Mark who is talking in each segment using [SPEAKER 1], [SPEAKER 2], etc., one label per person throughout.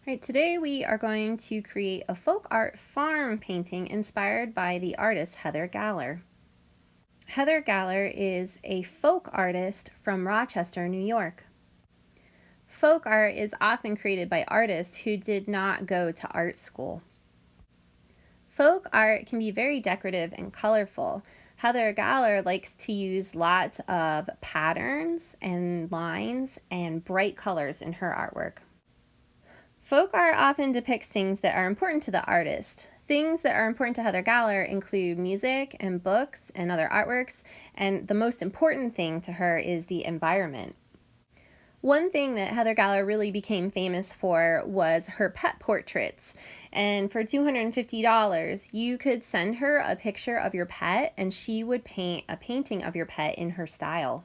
[SPEAKER 1] Alright, today we are going to create a folk art farm painting inspired by the artist Heather Galler. Heather Galler is a folk artist from Rochester, New York. Folk art is often created by artists who did not go to art school. Folk art can be very decorative and colorful. Heather Galler likes to use lots of patterns and lines and bright colors in her artwork. Folk art often depicts things that are important to the artist. Things that are important to Heather Galler include music and books and other artworks, and the most important thing to her is the environment. One thing that Heather Galler really became famous for was her pet portraits, and for $250 you could send her a picture of your pet and she would paint a painting of your pet in her style.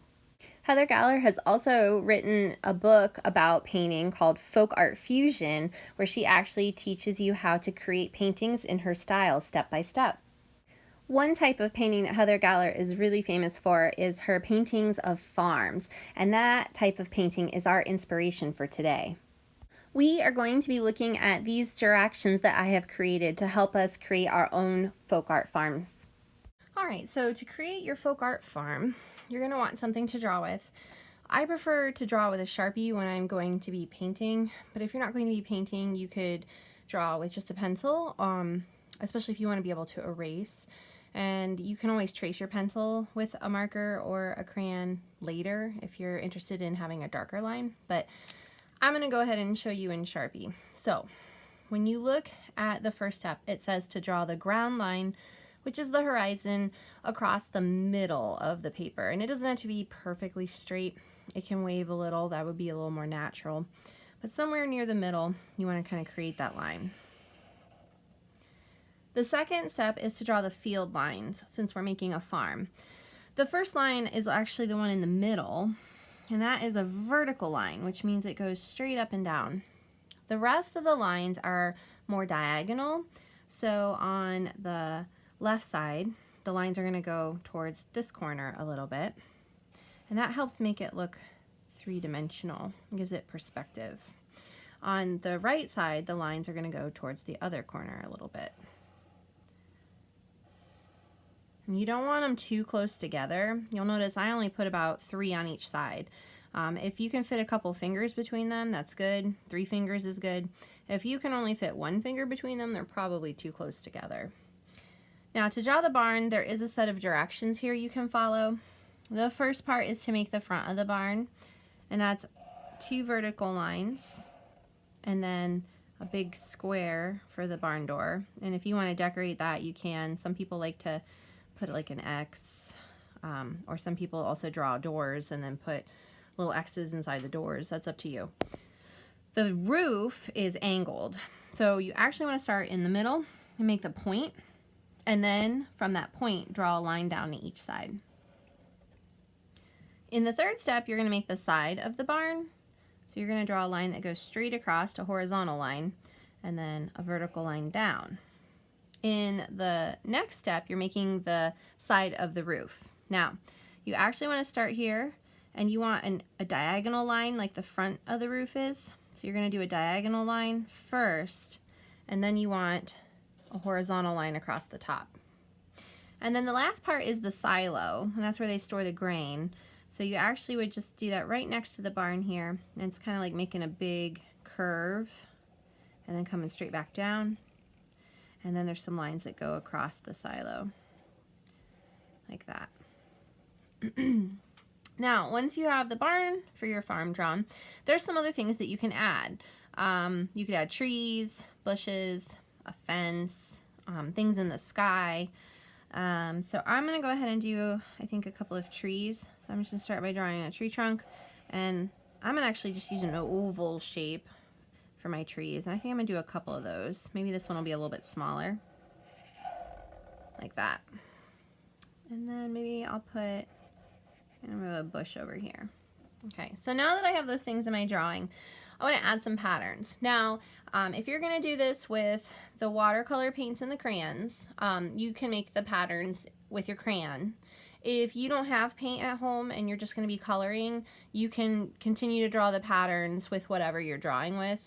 [SPEAKER 1] Heather Galler has also written a book about painting called Folk Art Fusion, where she actually teaches you how to create paintings in her style step by step. One type of painting that Heather Galler is really famous for is her paintings of farms, and that type of painting is our inspiration for today. We are going to be looking at these directions that I have created to help us create our own folk art farms. Alright, so to create your folk art farm, you're going to want something to draw with. I prefer to draw with a Sharpie when I'm going to be painting, but if you're not going to be painting, you could draw with just a pencil, especially if you want to be able to erase. And you can always trace your pencil with a marker or a crayon later if you're interested in having a darker line, but I'm going to go ahead and show you in Sharpie. So when you look at the first step, it says to draw the ground line, which is the horizon, across the middle of the paper. And it doesn't have to be perfectly straight. It can wave a little. That would be a little more natural. But somewhere near the middle, you want to kind of create that line. The second step is to draw the field lines, since we're making a farm. The first line is actually the one in the middle, and that is a vertical line, which means it goes straight up and down. The rest of the lines are more diagonal. So on the left side, the lines are going to go towards this corner a little bit, and that helps make it look three-dimensional. It gives it perspective. On the right side, the lines are going to go towards the other corner a little bit. And you don't want them too close together. You'll notice I only put about 3 on each side. If you can fit a couple fingers between them, that's good. 3 fingers is good. If you can only fit 1 finger between them, they're probably too close together. Now to draw the barn, there is a set of directions here you can follow. The first part is to make the front of the barn, and that's 2 vertical lines and then a big square for the barn door. And if you want to decorate that, you can. Some people like to put like an X, or some people also draw doors and then put little X's inside the doors. That's up to you. The roof is angled, so you actually want to start in the middle and make the point, and then from that point draw a line down to each side. In the third step, you're going to make the side of the barn, so you're going to draw a line that goes straight across, a horizontal line, and then a vertical line down. In the next step, you're making the side of the roof. Now, you actually want to start here, and you want a diagonal line like the front of the roof is. So you're going to do a diagonal line first, and then you want a horizontal line across the top. And then the last part is the silo, and that's where they store the grain. So you actually would just do that right next to the barn here, and it's kind of like making a big curve, and then coming straight back down. And then there's some lines that go across the silo, like that. Now, once you have the barn for your farm drawn, there's some other things that you can add. You could add trees, bushes, a fence, things in the sky. So I'm going to go ahead and do, I think, a couple of trees. So I'm just going to start by drawing a tree trunk, and I'm going to actually just use an oval shape for my trees. And I think I'm going to do a couple of those. Maybe this one will be a little bit smaller, like that. And then maybe I'll put a bush over here. Okay, so now that I have those things in my drawing, I want to add some patterns. Now, if you're going to do this with the watercolor paints and the crayons, you can make the patterns with your crayon. If you don't have paint at home and you're just going to be coloring, you can continue to draw the patterns with whatever you're drawing with.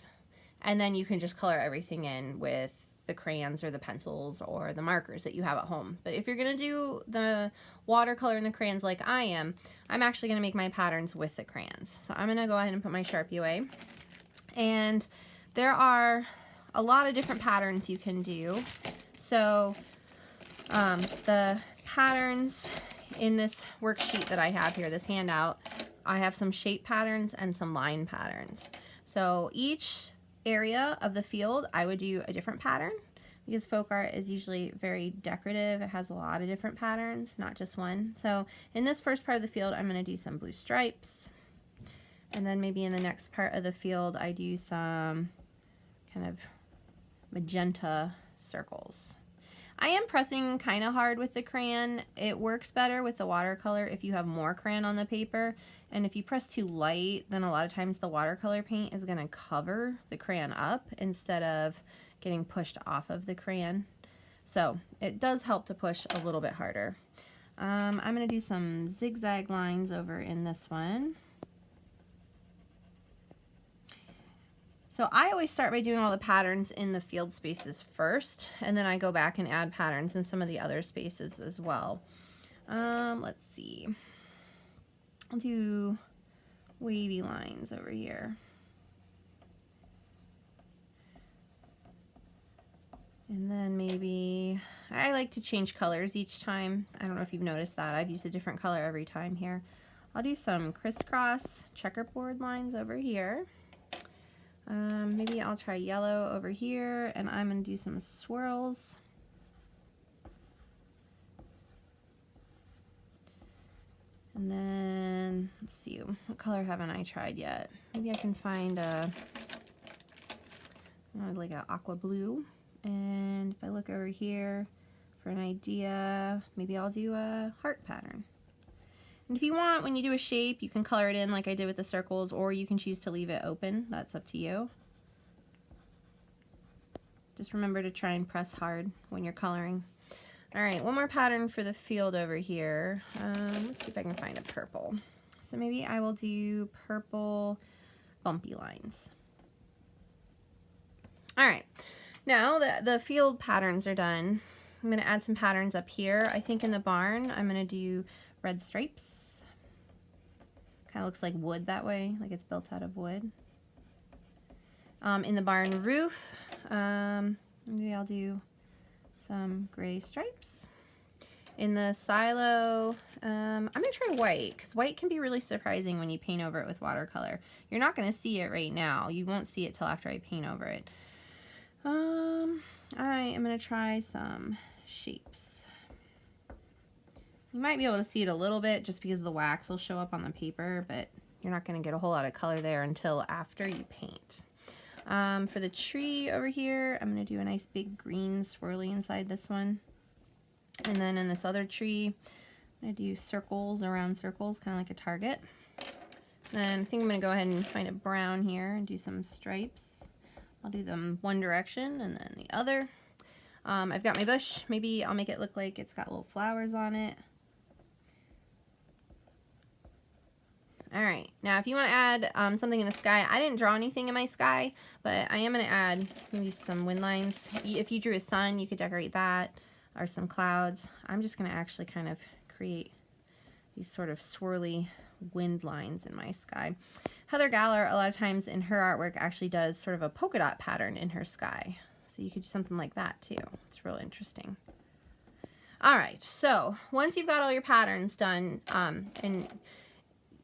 [SPEAKER 1] And then you can just color everything in with the crayons or the pencils or the markers that you have at home. But if you're going to do the watercolor and the crayons like I am, I'm actually going to make my patterns with the crayons. So I'm going to go ahead and put my Sharpie away. And there are a lot of different patterns you can do. So the patterns in this worksheet that I have here, this handout, I have some shape patterns and some line patterns. So each area of the field I would do a different pattern, because folk art is usually very decorative. It has a lot of different patterns, not just one. So in this first part of the field, I'm going to do some blue stripes, and then maybe in the next part of the field I do some kind of magenta circles. I am pressing kind of hard with the crayon. It works better with the watercolor if you have more crayon on the paper, and if you press too light, then a lot of times the watercolor paint is going to cover the crayon up instead of getting pushed off of the crayon. So it does help to push a little bit harder. I'm going to do some zigzag lines over in this one. So I always start by doing all the patterns in the field spaces first, and then I go back and add patterns in some of the other spaces as well. Let's see. I'll do wavy lines over here. And then maybe, I like to change colors each time. I don't know if you've noticed that. I've used a different color every time here. I'll do some crisscross checkerboard lines over here. Maybe I'll try yellow over here, and I'm going to do some swirls. And then, let's see, what color haven't I tried yet? Maybe I can find like an aqua blue. And if I look over here for an idea, maybe I'll do a heart pattern. And if you want, when you do a shape, you can color it in like I did with the circles, or you can choose to leave it open. That's up to you. Just remember to try and press hard when you're coloring. All right, one more pattern for the field over here. Let's see if I can find a purple. So maybe I will do purple bumpy lines. All right, now that the field patterns are done, I'm going to add some patterns up here. I think in the barn, I'm going to do red stripes. Kind of looks like wood that way, like it's built out of wood. In the barn roof, maybe I'll do some gray stripes. In the silo, I'm going to try white, because white can be really surprising when you paint over it with watercolor. You're not going to see it right now. You won't see it till after I paint over it. I am going to try some shapes. You might be able to see it a little bit just because the wax will show up on the paper, but you're not going to get a whole lot of color there until after you paint. For the tree over here, I'm going to do a nice big green swirly inside this one. And then in this other tree, I'm going to do circles around circles, kind of like a target. Then I think I'm going to go ahead and find a brown here and do some stripes. I'll do them one direction and then the other. I've got my bush. Maybe I'll make it look like it's got little flowers on it. All right, now if you want to add something in the sky, I didn't draw anything in my sky, but I am going to add maybe some wind lines. If you drew a sun, you could decorate that, or some clouds. I'm just going to actually kind of create these sort of swirly wind lines in my sky. Heather Galler, a lot of times in her artwork, actually does sort of a polka dot pattern in her sky. So you could do something like that too. It's real interesting. All right, so once you've got all your patterns done, and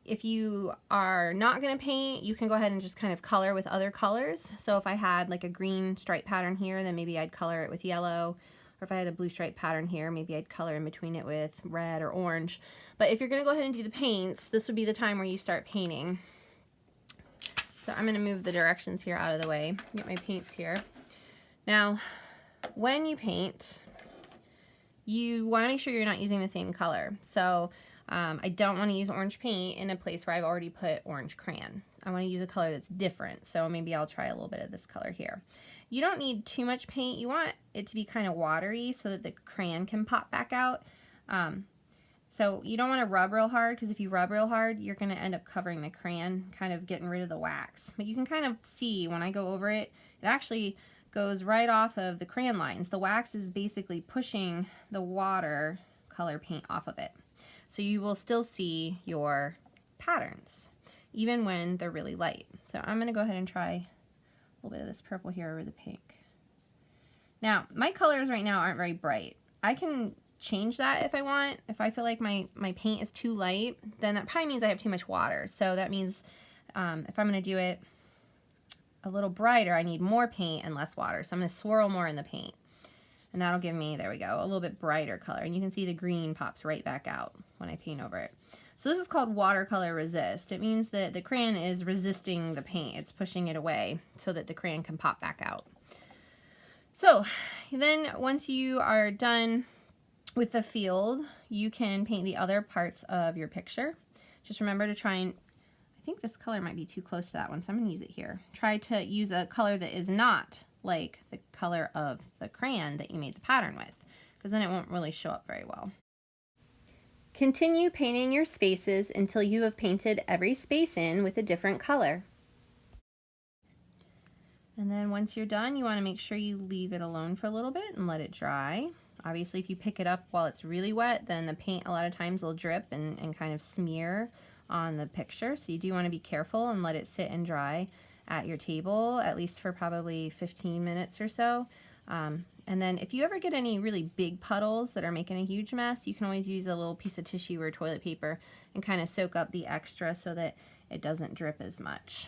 [SPEAKER 1] if you are not going to paint, you can go ahead and just kind of color with other colors. So if I had like a green stripe pattern here, then maybe I'd color it with yellow. Or if I had a blue stripe pattern here, maybe I'd color in between it with red or orange. But if you're going to go ahead and do the paints, this would be the time where you start painting. So I'm going to move the directions here out of the way, get my paints here. Now, when you paint, you want to make sure you're not using the same color. So I don't want to use orange paint in a place where I've already put orange crayon. I want to use a color that's different, so maybe I'll try a little bit of this color here. You don't need too much paint. You want it to be kind of watery so that the crayon can pop back out. So you don't want to rub real hard, because if you rub real hard, you're going to end up covering the crayon, kind of getting rid of the wax. But you can kind of see when I go over it, It actually goes right off of the crayon lines. The wax is basically pushing the watercolor paint off of it. So you will still see your patterns, even when they're really light. So I'm gonna go ahead and try a little bit of this purple here over the pink. Now, my colors right now aren't very bright. I can change that if I want. If I feel like my paint is too light, then that probably means I have too much water. So that means if I'm gonna do it a little brighter, I need more paint and less water. So I'm gonna swirl more in the paint. And that'll give me, there we go, a little bit brighter color. And you can see the green pops right back out when I paint over it. So this is called watercolor resist. It means that the crayon is resisting the paint. It's pushing it away so that the crayon can pop back out. So then once you are done with the field, you can paint the other parts of your picture. Just remember to try and, I think this color might be too close to that one, so I'm gonna use it here. Try to use a color that is not like the color of the crayon that you made the pattern with, because then it won't really show up very well. Continue painting your spaces until you have painted every space in with a different color. And then once you're done, you want to make sure you leave it alone for a little bit and let it dry. Obviously, if you pick it up while it's really wet, then the paint a lot of times will drip and kind of smear on the picture. So you do want to be careful and let it sit and dry at your table, at least for probably 15 minutes or so. And then if you ever get any really big puddles that are making a huge mess, you can always use a little piece of tissue or toilet paper and kind of soak up the extra so that it doesn't drip as much.